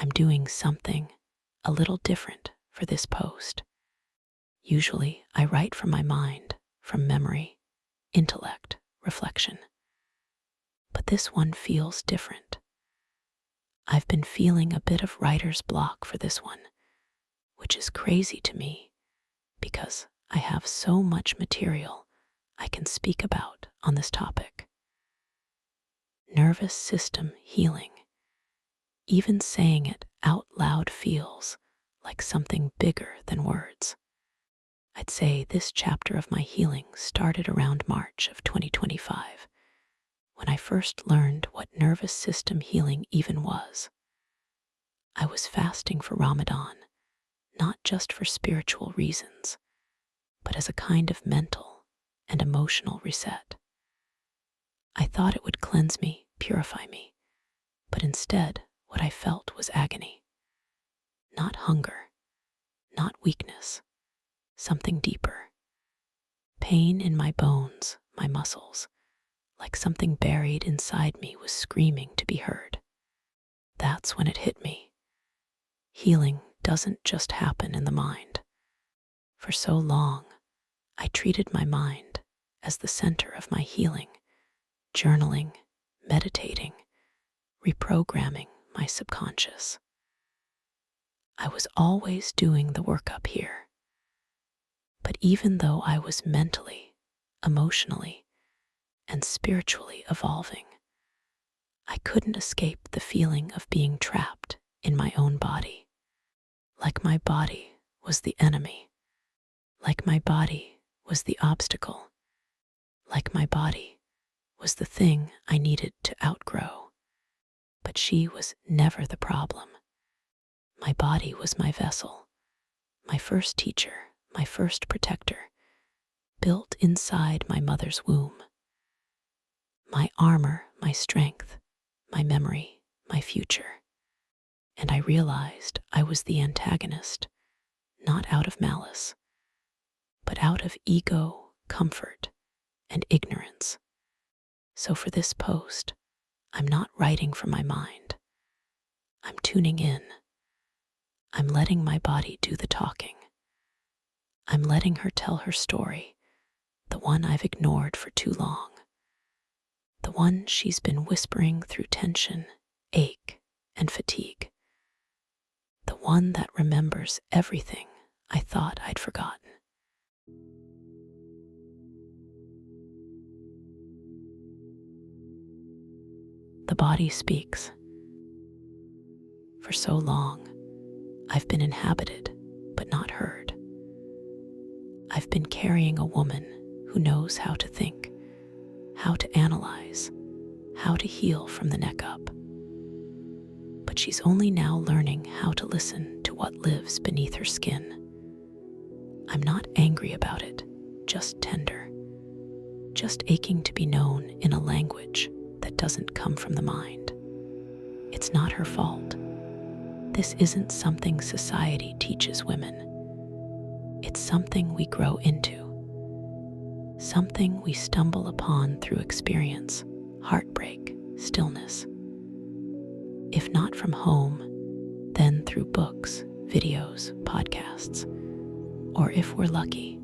I'm doing something a little different for this post. Usually, I write from my mind, from memory, intellect, reflection. But this one feels different. I've been feeling a bit of writer's block for this one, which is crazy to me because I have so much material I can speak about on this topic. Nervous system healing. Even saying it out loud feels like something bigger than words. I'd say this chapter of my healing started around March of 2025, when I first learned what nervous system healing even was. I was fasting for Ramadan, not just for spiritual reasons, but as a kind of mental and emotional reset. I thought it would cleanse me, purify me, but instead what I felt was agony. Not hunger, not weakness, something deeper. Pain in my bones, my muscles, like something buried inside me was screaming to be heard. That's when it hit me. Healing doesn't just happen in the mind. For so long, I treated my mind as the center of my healing, journaling, meditating, reprogramming my subconscious. I was always doing the work up here. But even though I was mentally, emotionally, and spiritually evolving, I couldn't escape the feeling of being trapped in my own body. Like my body was the enemy. Like my body was the obstacle. Like my body was the thing I needed to outgrow. But she was never the problem. My body was my vessel, my first teacher, my first protector, built inside my mother's womb. My armor, my strength, my memory, my future. And I realized I was the antagonist, not out of malice, but out of ego, comfort, and ignorance. So for this post, I'm not writing from my mind. I'm tuning in. I'm letting my body do the talking. I'm letting her tell her story, the one I've ignored for too long. The one she's been whispering through tension, ache, and fatigue. The one that remembers everything I thought I'd forgotten. The body speaks. For so long, I've been inhabited, but not heard. I've been carrying a woman who knows how to think, how to analyze, how to heal from the neck up. But she's only now learning how to listen to what lives beneath her skin. I'm not angry about it, just tender, just aching to be known in a language that doesn't come from the mind. It's not her fault. This isn't something society teaches women. It's something we grow into, something we stumble upon through experience, heartbreak, stillness. If not from home, then through books, videos, podcasts, or if we're lucky,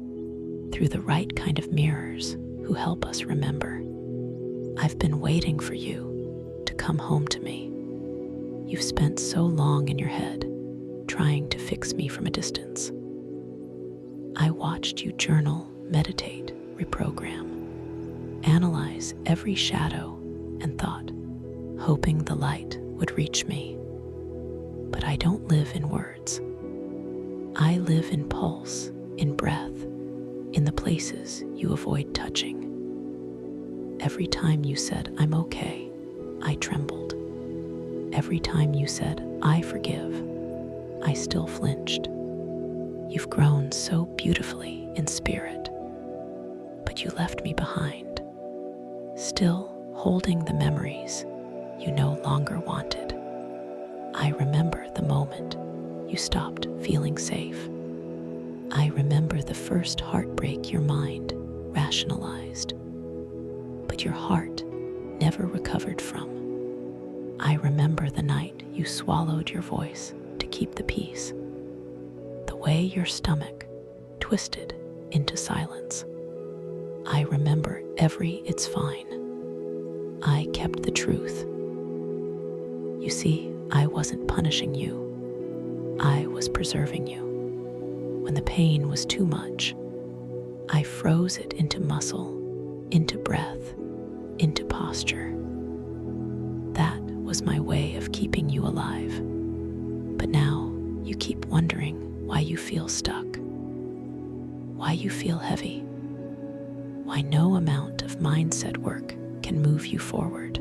through the right kind of mirrors who help us remember. I've been waiting for you to come home to me. You've spent so long in your head, trying to fix me from a distance. I watched you journal, meditate, reprogram, analyze every shadow and thought, hoping the light would reach me. But I don't live in words. I live in pulse, in breath, in the places you avoid touching. Every time you said, "I'm okay," I trembled. Every time you said, "I forgive," I still flinched. You've grown so beautifully in spirit, but you left me behind, still holding the memories you no longer wanted. I remember the moment you stopped feeling safe. I remember the first heartbreak your mind rationalized, but your heart never recovered from. I remember the night you swallowed your voice to keep the peace. The way your stomach twisted into silence. I remember every "it's fine." I kept the truth. You see, I wasn't punishing you. I was preserving you. When the pain was too much, I froze it into muscle, into breath, into posture. That was my way of keeping you alive. But now you keep wondering why you feel stuck, why you feel heavy, why no amount of mindset work can move you forward.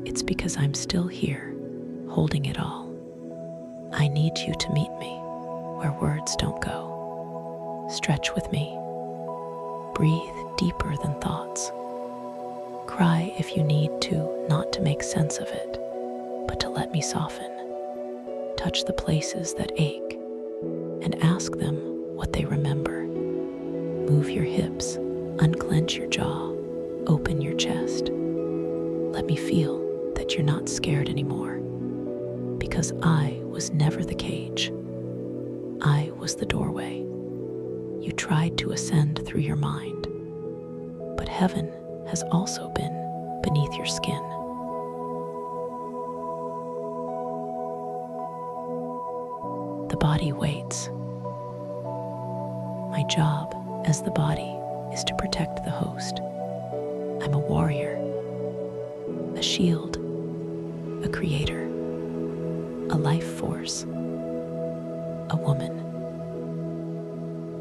It's because I'm still here, holding it all. I need you to meet me where words don't go. Stretch with me. Breathe deeper than thoughts. Cry if you need to, not to make sense of it, but to let me soften. Touch the places that ache and ask them what they remember. Move your hips, unclench your jaw, open your chest. Let me feel that you're not scared anymore, because I was never the cage. I was the doorway. You tried to ascend through your mind, but heaven has also been beneath your skin. The body waits. My job as the body is to protect the host. I'm a warrior, a shield, a creator, a life force, a woman.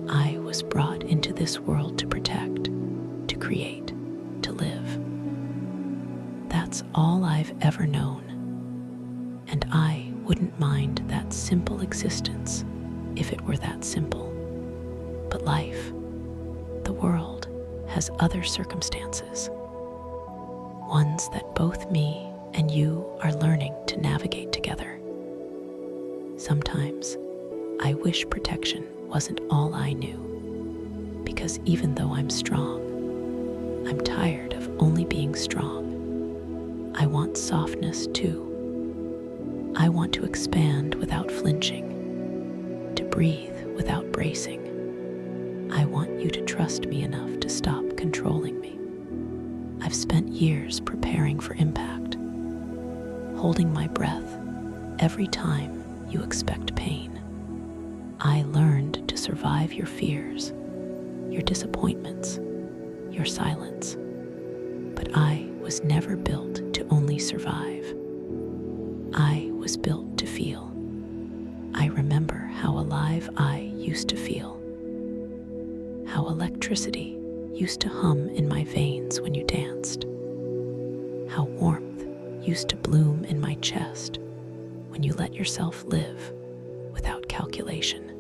I was brought into this world to protect, to create, to live. That's all I've ever known, and I wouldn't mind that simple existence if it were that simple. But life, the world, has other circumstances, ones that both me and you are learning to navigate together. Sometimes I wish protection wasn't all I knew, because even though I'm strong, I'm tired of only being strong. I want softness too. I want to expand without flinching, to breathe without bracing. I want you to trust me enough to stop controlling me. I've spent years preparing for impact, holding my breath every time you expect pain. I learned to survive your fears, your disappointments, your silence. But I was never built to only survive. I was built to feel. I remember how alive I used to feel, how electricity used to hum in my veins when you danced, how warmth used to bloom in my chest when you let yourself live without calculation.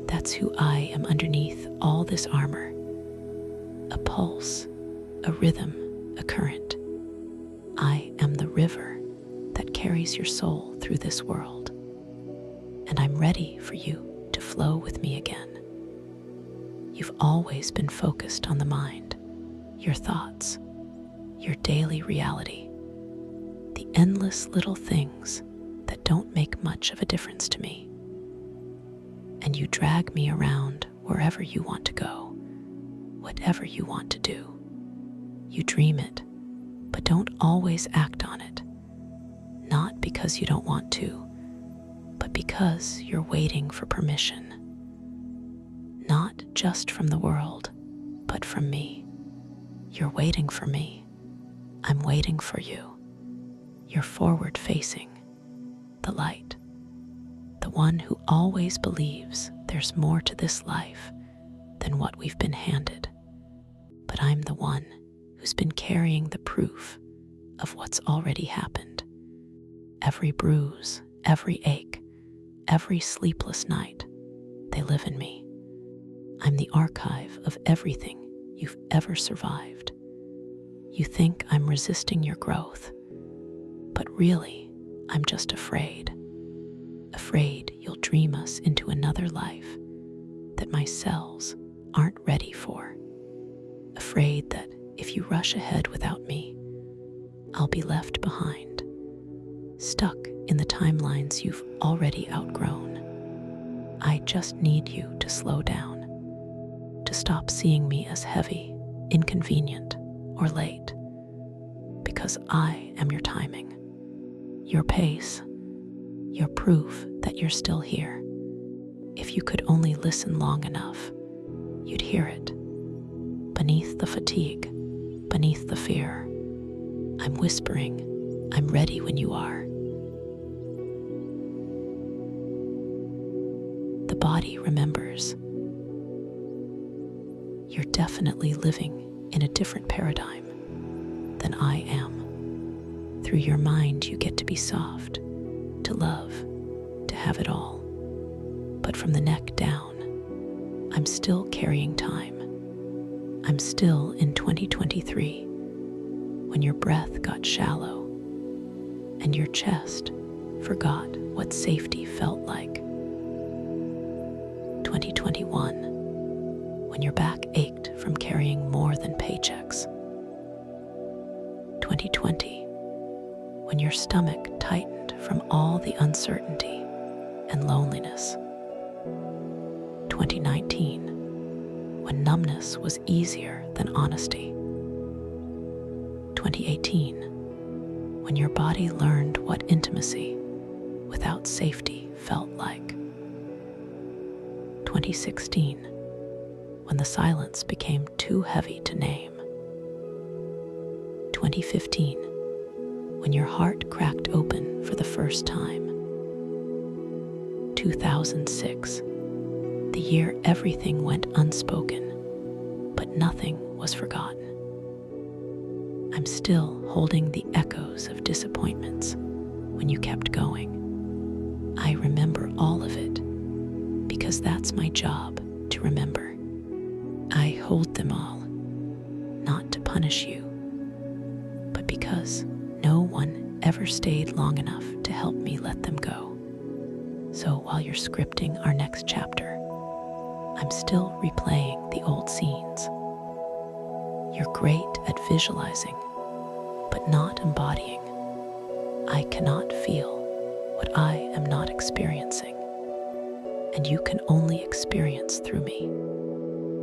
That's who I am underneath all this armor. A pulse, a rhythm, a current. I am the river that carries your soul through this world. And I'm ready for you to flow with me again. You've always been focused on the mind, your thoughts, your daily reality, the endless little things that don't make much of a difference to me. And you drag me around wherever you want to go, whatever you want to do. You dream it, but don't always act on it. Not because you don't want to, but because you're waiting for permission. Not just from the world, but from me. You're waiting for me. I'm waiting for you. You're forward facing, the light, the one who always believes there's more to this life than what we've been handed. But I'm the one who's been carrying the proof of what's already happened. Every bruise, every ache, every sleepless night, they live in me. I'm the archive of everything you've ever survived. You think I'm resisting your growth, but really, I'm just afraid. Afraid you'll dream us into another life that my cells aren't ready for. Afraid that if you rush ahead without me, I'll be left behind, stuck in the timelines you've already outgrown. I just need you to slow down, to stop seeing me as heavy, inconvenient, or late, because I am your timing, your pace, your proof that you're still here. If you could only listen long enough, you'd hear it. Beneath the fatigue, beneath the fear, I'm whispering, I'm ready when you are. The body remembers. You're definitely living in a different paradigm than I am. Through your mind, you get to be soft, to love, to have it all. But from the neck down, I'm still carrying time. I'm still in 2023, when your breath got shallow and your chest forgot what safety felt like. 2021, when your back ached from carrying more than paychecks. 2020, when your stomach tightened from all the uncertainty and loneliness. 2019, when numbness was easier than honesty. 2018, when your body learned what intimacy without safety felt like. 2016, when the silence became too heavy to name. 2015, when your heart cracked open for the first time. 2006, the year everything went unspoken, but nothing was forgotten. I'm still holding the echoes of disappointments when you kept going. I remember all of it because that's my job to remember. I hold them all, not to punish you, but because no one ever stayed long enough to help me let them go. So while you're scripting our next chapter, I'm still replaying the old scenes. You're great at visualizing, but not embodying. I cannot feel what I am not experiencing, and you can only experience through me.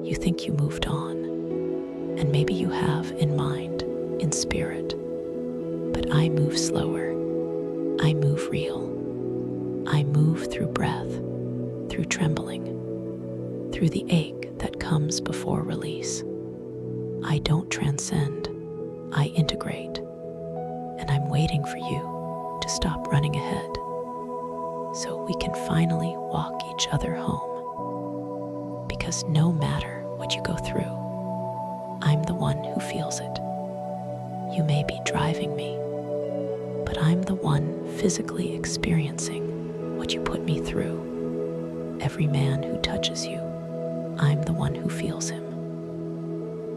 You think you moved on, and maybe you have in mind, in spirit, but I move slower. I move real. I move through breath, through trembling, through the ache that comes before release. I don't transcend, I integrate, and I'm waiting for you to stop running ahead so we can finally walk each other home. Because no matter what you go through, I'm the one who feels it. You may be driving me, but I'm the one physically experiencing what you put me through. Every man who touches you, I'm the one who feels him.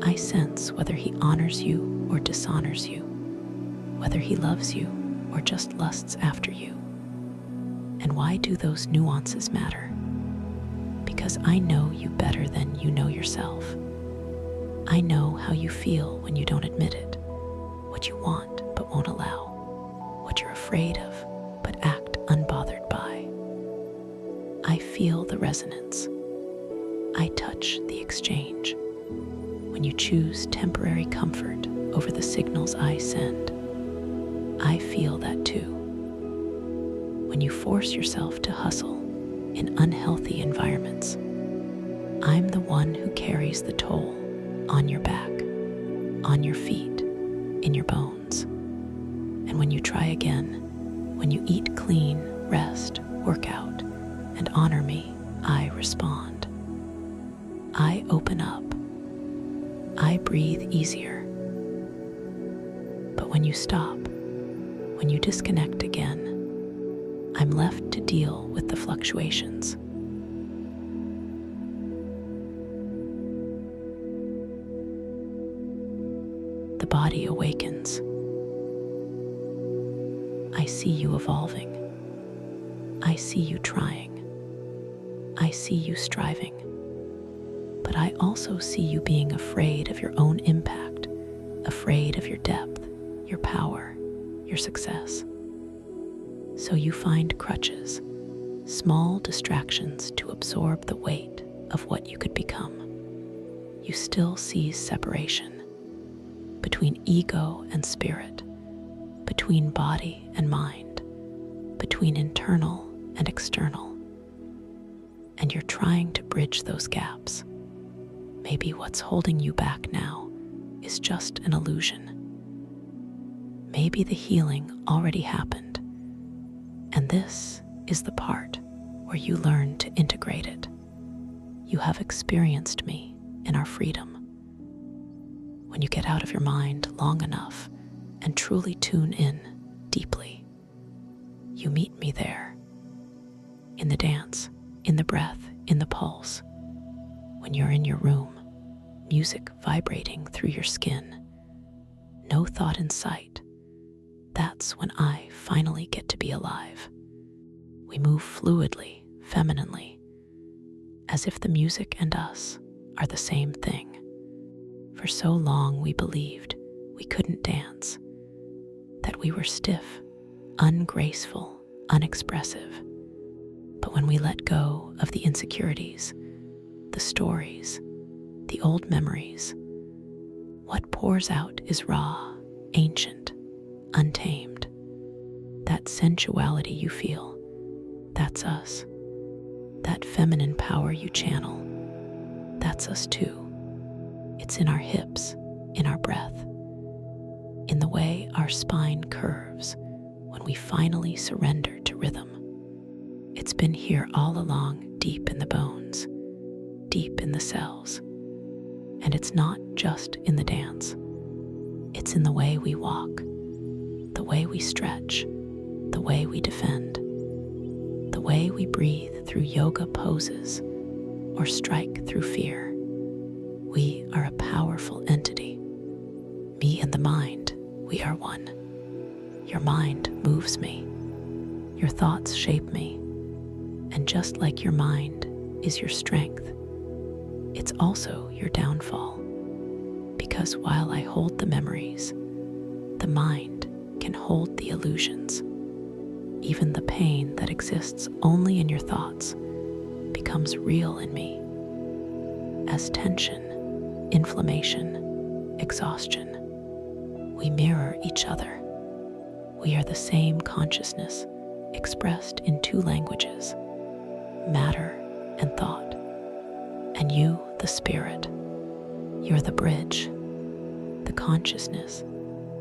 I sense whether he honors you or dishonors you, whether he loves you or just lusts after you. And why do those nuances matter? Because I know you better than you know yourself. I know how you feel when you don't admit it, what you want but won't allow, what you're afraid of but act unbothered by. I feel the resonance. I touch the exchange. When you choose temporary comfort over the signals I send, I feel that too. When you force yourself to hustle in unhealthy environments, I'm the one who carries the toll on your back, on your feet, in your bones. And when you try again, when you eat clean, rest, work out, and honor me, I respond. I open up. I breathe easier. But when you stop, when you disconnect again, I'm left to deal with the fluctuations. The body awakens. I see you evolving. I see you trying. I see you striving. But I also see you being afraid of your own impact, afraid of your depth, your power, your success. So you find crutches, small distractions to absorb the weight of what you could become. You still see separation between ego and spirit, between body and mind, between internal and external. And you're trying to bridge those gaps. Maybe what's holding you back now is just an illusion. Maybe the healing already happened, and this is the part where you learn to integrate it. You have experienced me in our freedom. When you get out of your mind long enough and truly tune in deeply, you meet me there, in the dance, in the breath, in the pulse. When you're in your room, music vibrating through your skin, no thought in sight, that's when I finally get to be alive. We move fluidly, femininely, as if the music and us are the same thing. For so long we believed we couldn't dance, that we were stiff, ungraceful, unexpressive. But when we let go of the insecurities, the stories, the old memories, what pours out is raw, ancient, untamed. That sensuality you feel, that's us. That feminine power you channel, that's us too. It's in our hips, in our breath, in the way our spine curves when we finally surrender to rhythm. It's been here all along, deep in the bones, deep in the cells. And it's not just in the dance. It's in the way we walk, the way we stretch, the way we defend, the way we breathe through yoga poses or strike through fear. We are a powerful entity. Me and the mind, we are one. Your mind moves me. Your thoughts shape me. And just like your mind is your strength, it's also your downfall. Because while I hold the memories, the mind can hold the illusions. Even the pain that exists only in your thoughts becomes real in me. As tension, inflammation, exhaustion, we mirror each other. We are the same consciousness expressed in two languages, matter and thought. And you, the spirit, you're the bridge, the consciousness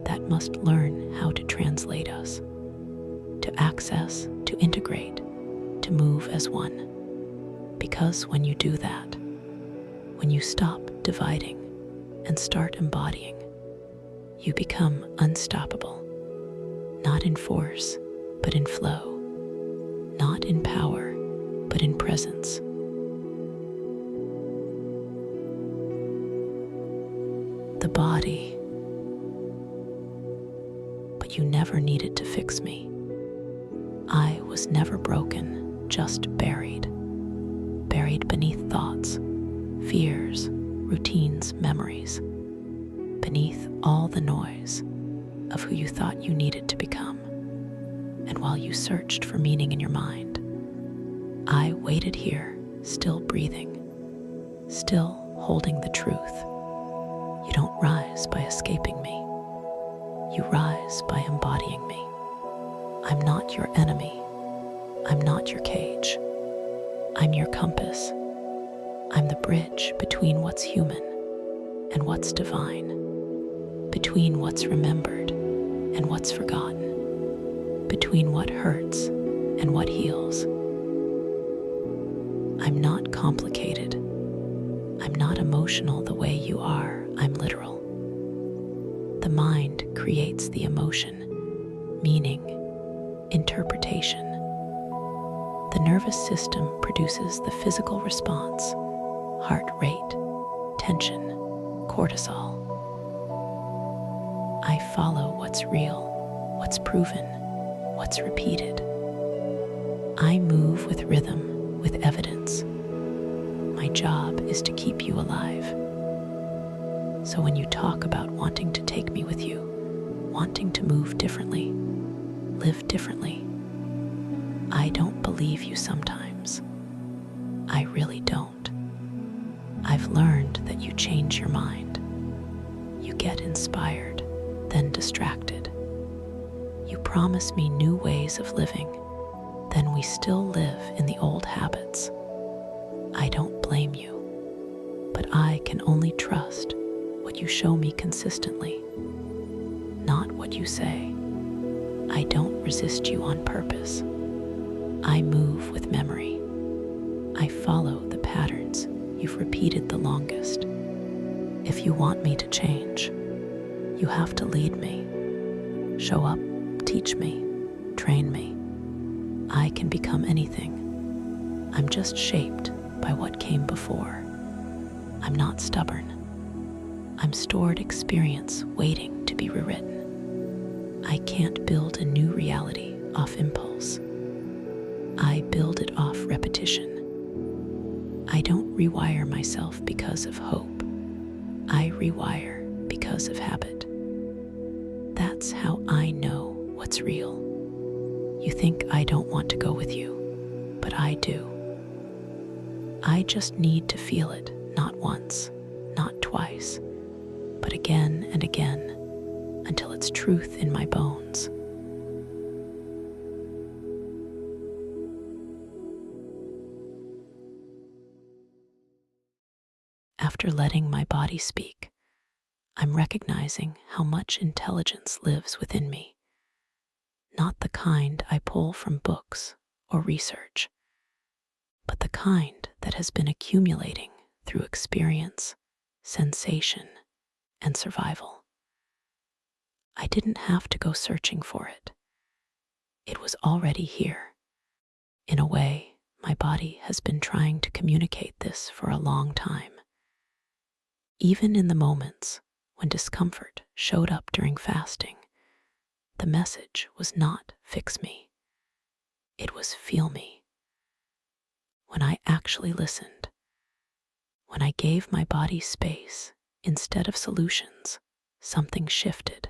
that must learn how to translate us, to access, to integrate, to move as one. Because when you do that, when you stop dividing and start embodying, you become unstoppable, not in force, but in flow, not in power, but in presence. The body, but you never needed to fix me. I was never broken, just buried beneath thoughts, fears, routines, memories, beneath all the noise of who you thought you needed to become. And while you searched for meaning in your mind, I waited here, still breathing, still holding the truth. You don't rise by escaping me. You rise by embodying me. I'm not your enemy. I'm not your cage. I'm your compass. I'm the bridge between what's human and what's divine, between what's remembered and what's forgotten, between what hurts and what heals. I'm not complicated. I'm not emotional the way you are. I'm literal. The mind creates the emotion, meaning, interpretation. The nervous system produces the physical response, heart rate, tension, cortisol. I follow what's real, what's proven, what's repeated. I move with rhythm, with evidence. My job is to keep you alive. So when you talk about wanting to take me with you, wanting to move differently, live differently, I don't believe you sometimes. I really don't. I've learned that you change your mind. You get inspired, then distracted. You promise me new ways of living, then we still live in the old habits. I don't blame you, but I can only trust what you show me consistently, not what you say. I don't resist you on purpose. I move with memory. I follow the patterns you've repeated the longest. If you want me to change, you have to lead me. Show up, teach me, train me. I can become anything. I'm just shaped by what came before. I'm not stubborn. I'm stored experience waiting to be rewritten. I can't build a new reality off impulse. I build it off repetition. I don't rewire myself because of hope. I rewire because of habit. That's how I know what's real. You think I don't want to go with you, but I do. I just need to feel it, not once, not twice, but again and again, until it's truth in my bones. After letting my body speak, I'm recognizing how much intelligence lives within me, not the kind I pull from books or research, but the kind that has been accumulating through experience, sensation, and survival. I didn't have to go searching for it. It was already here. In a way, my body has been trying to communicate this for a long time. Even in the moments when discomfort showed up during fasting, the message was not fix me. It was feel me. When I actually listened, when I gave my body space instead of solutions, something shifted.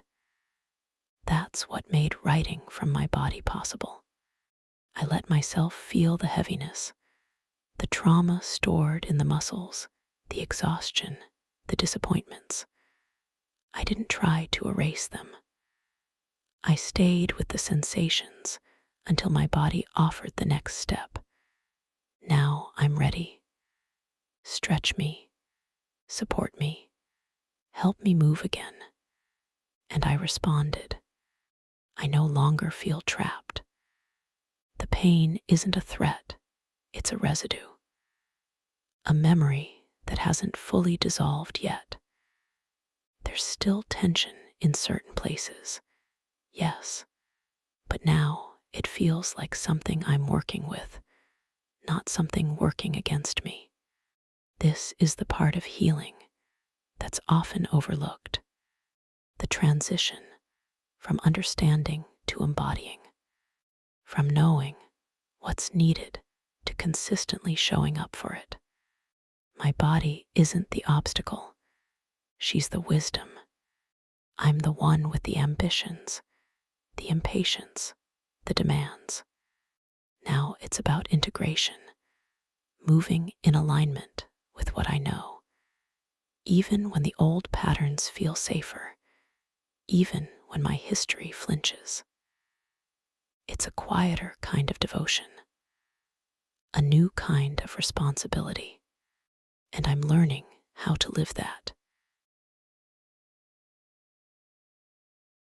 That's what made writing from my body possible. I let myself feel the heaviness, the trauma stored in the muscles, the exhaustion, the disappointments. I didn't try to erase them. I stayed with the sensations until my body offered the next step. Now I'm ready. Stretch me, support me, help me move again. And I responded. I no longer feel trapped. The pain isn't a threat, it's a residue. A memory that hasn't fully dissolved yet. There's still tension in certain places, yes, but now it feels like something I'm working with, not something working against me. This is the part of healing that's often overlooked, the transition from understanding to embodying, from knowing what's needed to consistently showing up for it. My body isn't the obstacle. She's the wisdom. I'm the one with the ambitions, the impatience, the demands. Now it's about integration, moving in alignment with what I know, even when the old patterns feel safer, even when my history flinches. It's a quieter kind of devotion, a new kind of responsibility, and I'm learning how to live that.